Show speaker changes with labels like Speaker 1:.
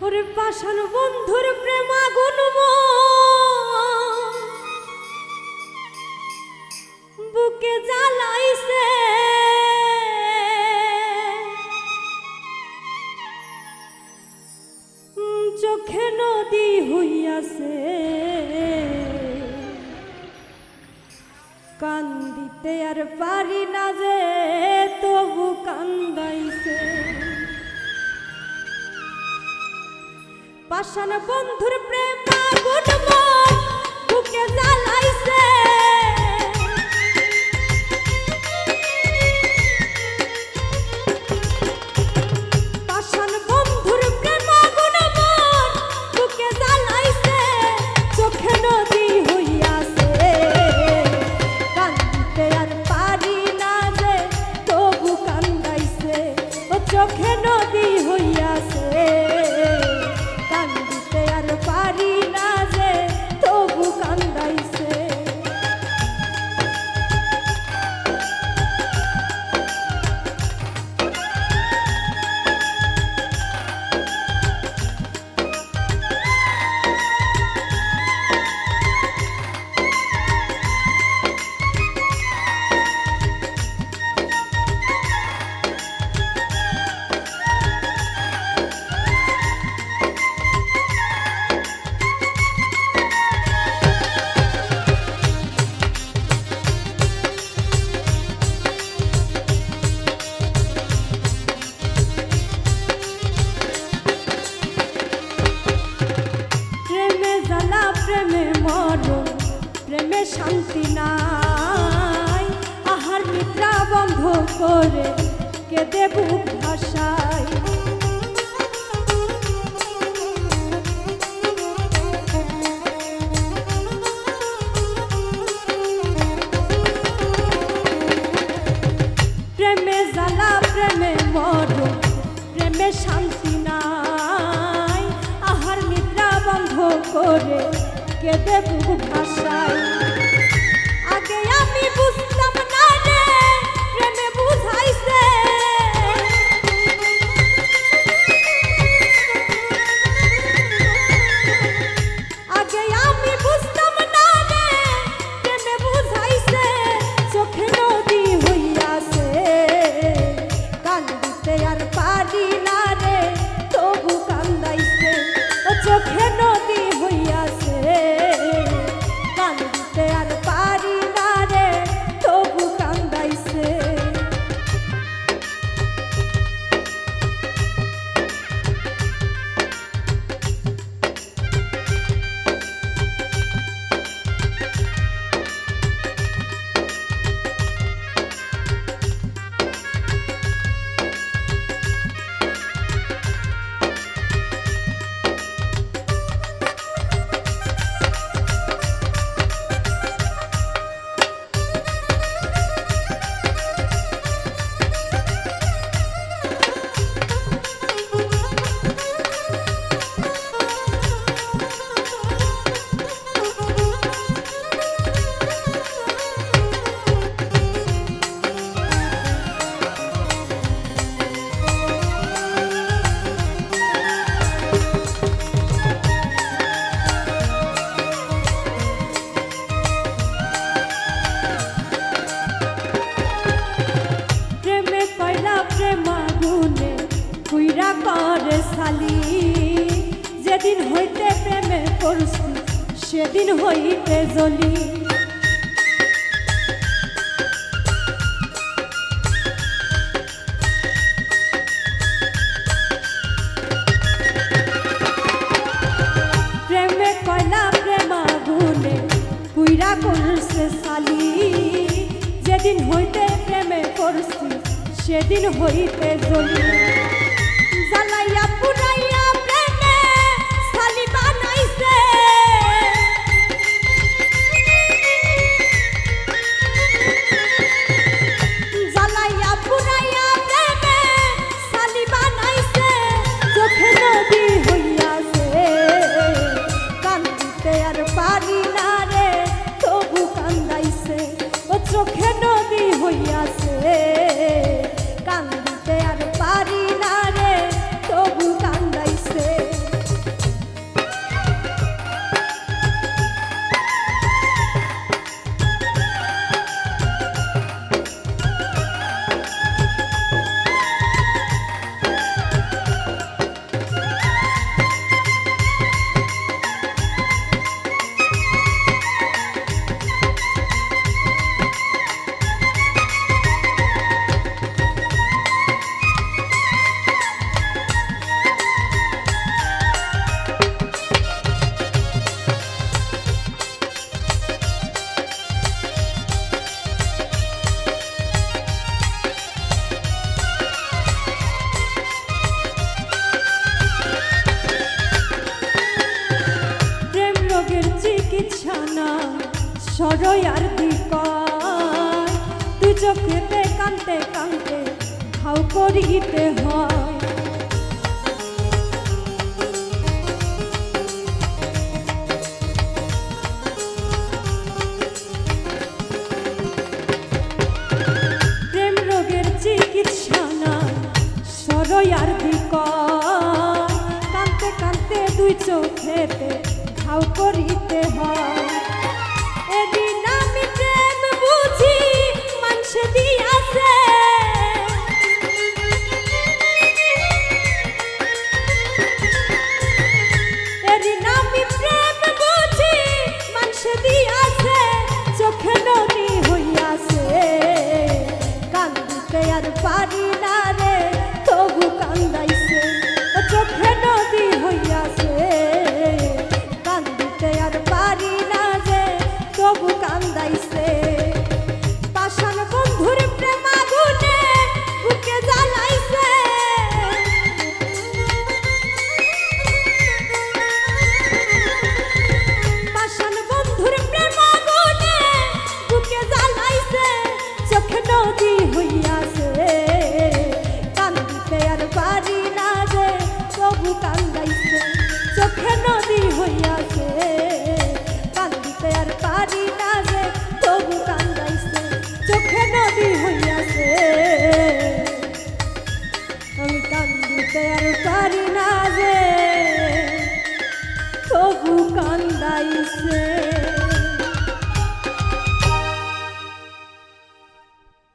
Speaker 1: ওরে পাষাণ বন্ধুর প্রেম আগুন বুকে জ্বালাইছে, চোখে নদী হইয়াছে, কান্দিতে আর পারি না যে তবু কান্দাইছে। পাষাণ বন্ধুর প্রেম আগুন বুকে জ্বালাইছে, পাষাণ বন্ধুর প্রেম আগুন বুকে জ্বালাইছে, চোখে নদী হইয়াছে, কান্দিতে আর পারি না যে তবু কান্দাইছে। ও চোখে নদী হইয়াছে, পারি না যে তবু কান্দাইছে। প্রেমে মরণ, প্রেমে শান্তি নাই, আহার নিদ্রা বন্ধ করে কেঁদে বুক ভাসায়। প্রেমে জ্বালা প্রেমে মরণ, প্রেমে শান্তি নাই, আহার নিদ্রা বন্ধ করে কেঁদে বুক ভাসায়। আগে আমি বুঝতাম না রে প্রেমে বুঝাইছে, আগে আমি বুঝতাম না রে প্রেমে বুঝাইছে, চোখে নদী হইয়াছে, কান্দিতে আর পারি না রে তবু কান্দাইছে। ও চোখে নদী হইয়াছে, কান্দিতে আর পারি না রে তবু কান্দাইছে। কুইরা করে সালি, যেদিন হইতে প্রেমে পড়ছি সেদিন হইতে জ্বলি। প্রেমে কয়লা প্রেমা গুনে কুইরা করছে সালি, যেদিন হইতে প্রেমে পড়ছি সেদিন হইতে জ্বলি। জ্বালাইয়া পুরাইয়া প্রেমে সালি বানাইছে, জ্বালাইয়া পুরাইয়া প্রেমে সালি বানাইছে, চোখে নদী হইয়াছে, কান্দিতে আর পারি না রে তবু কান্দাইছে। ও চোখে নদী হইয়াছে, কান্দিতে আর পারি না সরয়ার দিক তুই চোখেতে কানতে কানতে হাউ করিতে হয়। প্রেম রোগের চিকিৎসা নাই সরয়ার দিক কানতে কানতে দুই চোখেতে হাউ করিতে হয়। এদিন আমি প্রেম বুঝি মানুষ দিয়াছে, এদিন আমি প্রেম বুঝি মানুষ দিয়াছে, চোখে নদী হইয়াছে কান্দিতে আর পারি না রে তবু কান্দাইছে। চোখে নদী হইয়াছে কান্দিতে আর পারি না যে তবু কান্দাইছে। পাষাণ বন্ধুর প্রেম আগুনে বুকে জ্বালাইছে, পাষাণ বন্ধুর প্রেম আগুনে বুকে জ্বালাইছে, চোখে নদী হইয়াছে কান্দিতে আর পারি না যে তবু কান্দাইছে। চোখে নদী হইয়াছে কান্দিতে আর পারি না যে তবু কান্দাইছে। চোখে নদী হইয়াছে আমি কান্দিতে আর পারি না যে তবু কান্দাইছে।